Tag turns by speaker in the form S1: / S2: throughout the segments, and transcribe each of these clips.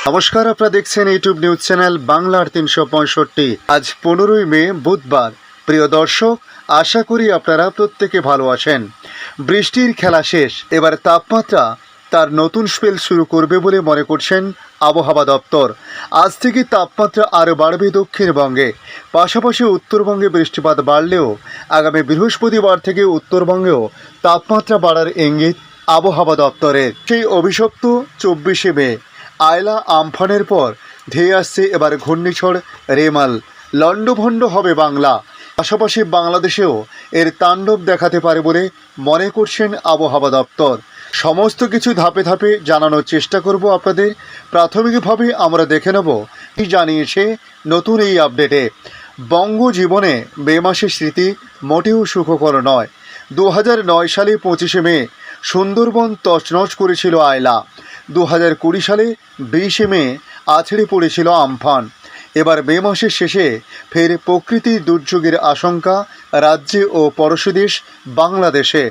S1: নমস্কার, আপনারা দেখছেন ইউটিউব নিউজ চ্যানেল বাংলার ৩৬৫। আজ ১৫ই মে বুধবার। প্রিয় দর্শক, আশা করি আপনারা প্রত্যেকে ভালো আছেন। বৃষ্টির খেলা শেষ, এবার তাপমাত্রা তার নতুন স্পেল শুরু করবে বলে মনে করছেন আবহাওয়া দপ্তর। আজ থেকে তাপমাত্রা আরও বাড়বে দক্ষিণবঙ্গে, পাশাপাশি উত্তরবঙ্গে বৃষ্টিপাত বাড়লেও আগামী বৃহস্পতিবার থেকে উত্তরবঙ্গেও তাপমাত্রা বাড়ার ইঙ্গিত আবহাওয়া দপ্তরের। সেই অভিশপ্ত ২৪শে মে আয়লা আমফানের পর ধেয়ে আসছে এবার ঘূর্ণিঝড় রেমাল। লণ্ডভণ্ড হবে বাংলা, পাশাপাশি বাংলাদেশেও এর তাণ্ডব দেখাতে পারে বলে মনে করছেন আবহাওয়া দপ্তর। সমস্ত কিছু ধাপে ধাপে জানানোর চেষ্টা করব আপনাদের। প্রাথমিকভাবে আমরা দেখে নেব কি জানিয়েছে নতুন এই আপডেটে। বঙ্গজীবনে মে মাসের স্মৃতি মোটেও সুখকর নয়। ২০০৯ সালে ২৫শে মে সুন্দরবন তছনছ করেছিল আয়লা। ২০২০ সালে ২০শে মে আছড়ে পড়েছিল আমফান। এবার মে মাসের শেষে ফের প্রকৃতির দুর্যোগের আশঙ্কা রাজ্যে ও পড়শি দেশ বাংলাদেশে।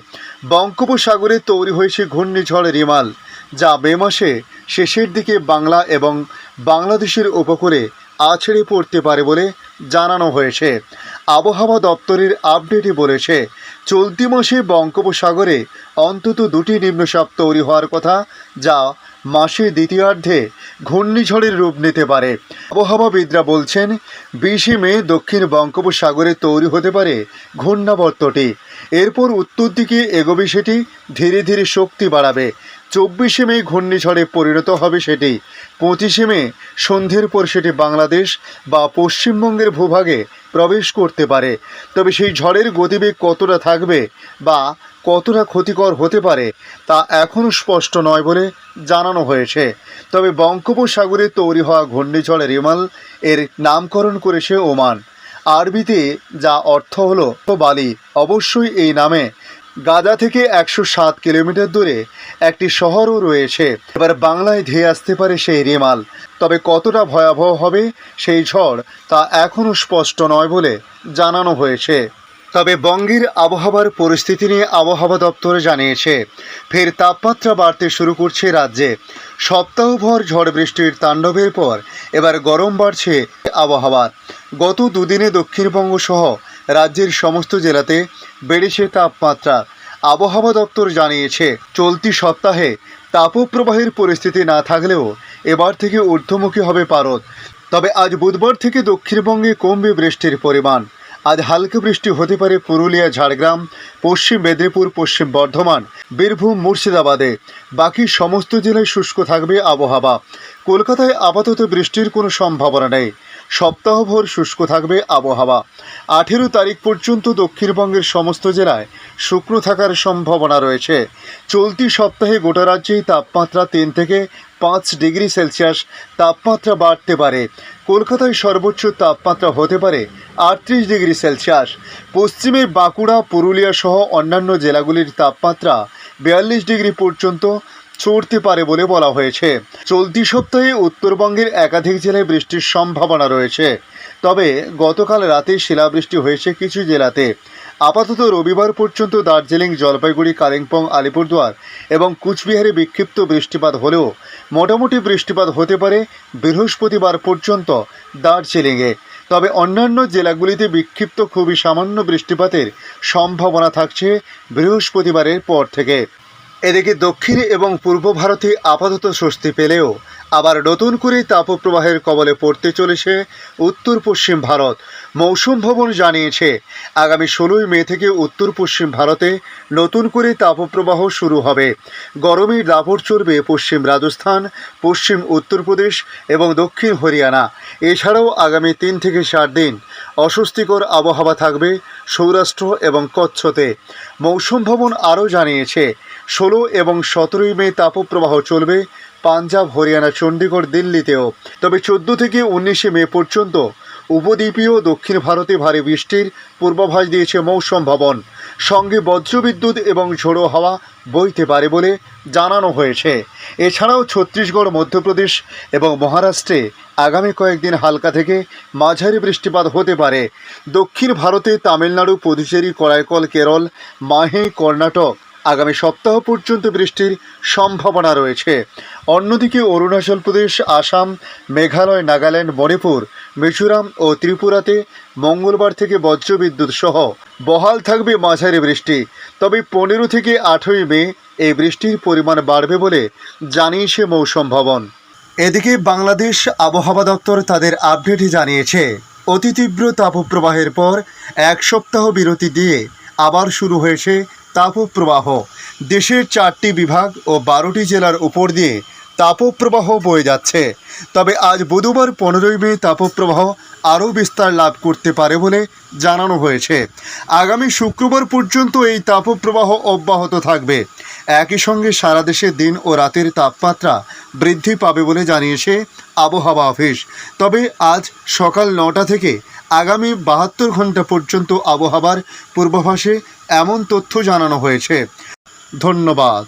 S1: বঙ্গোপসাগরে তৈরি হয়েছে ঘূর্ণিঝড় রিমাল, যা মে মাসে শেষের দিকে বাংলা এবং বাংলাদেশের উপকূলে আছড়ে পড়তে পারে বলে জানানো হয়েছে। আবহাওয়া দপ্তরের আপডেটে বলেছে, চলতি মাসে বঙ্গোপসাগরে অন্তত দুটি নিম্নচাপ তৈরি হওয়ার কথা, যা মাসের দ্বিতীয়ার্ধে ঘূর্ণিঝড়ের রূপ নিতে পারে। আবহাওয়াবিদরা বলছেন ২০শে মে দক্ষিণ বঙ্গোপসাগরে তৈরি হতে পারে ঘূর্ণাবর্তটি। এরপর উত্তর দিকে এগোবে সেটি, ধীরে ধীরে শক্তি বাড়াবে। ২৪শে মে ঘূর্ণিঝড়ে পরিণত হবে সেটি। ২৫শে মে সন্ধ্যের পর সেটি বাংলাদেশ বা পশ্চিমবঙ্গের ভূভাগে প্রবেশ করতে পারে। তবে সেই ঝড়ের গতিবেগ কতটা থাকবে বা কতটা ক্ষতিকর হতে পারে তা এখনও স্পষ্ট নয় বলে জানানো হয়েছে। তবে বঙ্গোপসাগরে তৈরি হওয়া ঘূর্ণিঝড় রিমাল এর নামকরণ করেছে ওমান। আরবিতে যা অর্থ হলো বালি। অবশ্যই এই নামে গাজা থেকে ১০৭ কিলোমিটার দূরে একটি শহরও রয়েছে। এবার বাংলায় ধেয়ে আসতে পারে সেই রিমাল। তবে কতটা ভয়াবহ হবে সেই ঝড় তা এখনও স্পষ্ট নয় বলে জানানো হয়েছে। তবে বঙ্গের আবহাওয়ার পরিস্থিতি নিয়ে আবহাওয়া দপ্তর জানিয়েছে, ফের তাপমাত্রা বাড়তে শুরু করছে রাজ্যে। সপ্তাহভর ঝড় বৃষ্টির তাণ্ডবের পর এবার গরম বাড়ছে আবহাওয়ার। গত দুদিনে দক্ষিণবঙ্গ সহ রাজ্যের সমস্ত জেলাতে বেড়েছে তাপমাত্রা। আবহাওয়া দপ্তর জানিয়েছে, চলতি সপ্তাহে তাপপ্রবাহের পরিস্থিতি না থাকলেও এবার থেকে ঊর্ধ্বমুখী হবে পারদ। তবে আজ বুধবার থেকে দক্ষিণবঙ্গে কমবে বৃষ্টির পরিমাণ। আজ হালকা বৃষ্টি হতে পারে পুরুলিয়া, ঝাড়গ্রাম, পশ্চিম মেদিনীপুর, পশ্চিম বর্ধমান, বীরভূম, মুর্শিদাবাদে। বাকি সমস্ত জেলায় শুষ্ক থাকবে আবহাওয়া। কলকাতায় আপাতত বৃষ্টির কোনো সম্ভাবনা নেই। সপ্তাহভর শুষ্ক থাকবে আবহাওয়া। ১৮ তারিখ পর্যন্ত দক্ষিণবঙ্গের সমস্ত জেলায় শুকনো থাকার সম্ভাবনা রয়েছে। চলতি সপ্তাহে গোটা রাজ্যেই তাপমাত্রা ৩ থেকে ৫ ডিগ্রি সেলসিয়াস তাপমাত্রা বাড়তে পারে। কলকাতায় সর্বোচ্চ তাপমাত্রা হতে পারে ৩৮ ডিগ্রি সেলসিয়াস। পশ্চিমের বাঁকুড়া, পুরুলিয়া সহ অন্যান্য জেলাগুলির তাপমাত্রা ৪২ ডিগ্রি পর্যন্ত চড়তে পারে বলে বলা হয়েছে। চলতি সপ্তাহে উত্তরবঙ্গের একাধিক জেলায় বৃষ্টির সম্ভাবনা রয়েছে। তবে গতকাল রাতে শিলাবৃষ্টি হয়েছে কিছু জেলাতে। আপাতত রবিবার পর্যন্ত দার্জিলিং, জলপাইগুড়ি, কালিম্পং, আলিপুরদুয়ার এবং কুচবিহারে বিক্ষিপ্ত বৃষ্টিপাত হলেও মোটামুটি বৃষ্টিপাত হতে পারে বৃহস্পতিবার পর্যন্ত দার্জিলিংয়ে। তবে অন্যান্য জেলাগুলিতে বিক্ষিপ্ত খুবই সামান্য বৃষ্টিপাতের সম্ভাবনা থাকছে বৃহস্পতিবারের পর থেকে। এদিকে দক্ষিণ এবং পূর্ব ভারতে আপাতত স্বস্তি পেলেও আবার নতুন করে তাপপ্রবাহের কবলে পড়তে চলেছে উত্তর পশ্চিম ভারত। মৌসুম ভবন জানিয়েছে, আগামী ১৬ই মে থেকে উত্তর পশ্চিম ভারতে নতুন করে তাপপ্রবাহ শুরু হবে। গরমের দাপট চলবে পশ্চিম রাজস্থান, পশ্চিম উত্তরপ্রদেশ এবং দক্ষিণ হরিয়ানা। এছাড়াও আগামী ৩ থেকে ৪ দিন অস্বস্তিকর আবহাওয়া থাকবে সৌরাষ্ট্র এবং কচ্ছতে। মৌসুম ভবন আরও জানিয়েছে, ১৬ এবং ১৭ই মে তাপপ্রবাহ চলবে পাঞ্জাব, হরিয়ানা, চণ্ডীগড়, দিল্লিতেও। তবে ১৪ থেকে ১৯শে মে পর্যন্ত উপদ্বীপীয় দক্ষিণ ভারতে ভারী বৃষ্টির পূর্বাভাস দিয়েছে মৌসুম ভবন। সঙ্গে বজ্রবিদ্যুৎ এবং ঝোড়ো হাওয়া বইতে পারে বলে জানানো হয়েছে। এছাড়াও ছত্তিশগড়, মধ্যপ্রদেশ এবং মহারাষ্ট্রে আগামী কয়েকদিন হালকা থেকে মাঝারি বৃষ্টিপাত হতে পারে। দক্ষিণ ভারতে তামিলনাড়ু, পুদুচেরি, করাইকল, কেরল, মাহে, কর্ণাটক, আগামী সপ্তাহ পর্যন্ত বৃষ্টির সম্ভাবনা রয়েছে। অন্যদিকে অরুণাচল প্রদেশ, আসাম, মেঘালয়, নাগাল্যান্ড, মণিপুর, মিজোরাম ও ত্রিপুরাতে মঙ্গলবার থেকে বজ্রবিদ্যুৎ সহ বহাল থাকবে মাঝারি বৃষ্টি। তবে 15 থেকে 18 মে এই বৃষ্টির পরিমাণ বাড়বে বলে জানিয়েছে মৌসুম ভবন। এদিকে বাংলাদেশ আবহাওয়া দপ্তর তাদের আপডেটে জানিয়েছে, অতি তীব্র তাপপ্রবাহের পর এক সপ্তাহ বিরতি দিয়ে আবার শুরু হয়েছে তাপপ্রবাহ। দেশের 4টি বিভাগ ও 12টি জেলার উপর দিয়ে তাপপ্রবাহ বয়ে যাচ্ছে। তবে আজ বুধবার 15 মে তাপপ্রবাহ আরও বিস্তার লাভ করতে পারে বলে জানানো হয়েছে। আগামী শুক্রবার পর্যন্ত এই তাপপ্রবাহ অব্যাহত থাকবে। একই সঙ্গে সারা দেশে দিন ও রাতের তাপমাত্রা বৃদ্ধি পাবে বলে জানিয়েছে আবহাওয়া অফিস। তবে আজ সকাল 9টা থেকে আগামী 72 ঘন্টা পর্যন্ত আবহাওয়ার পূর্বাভাসে এমন তথ্য জানানো হয়েছে। ধন্যবাদ।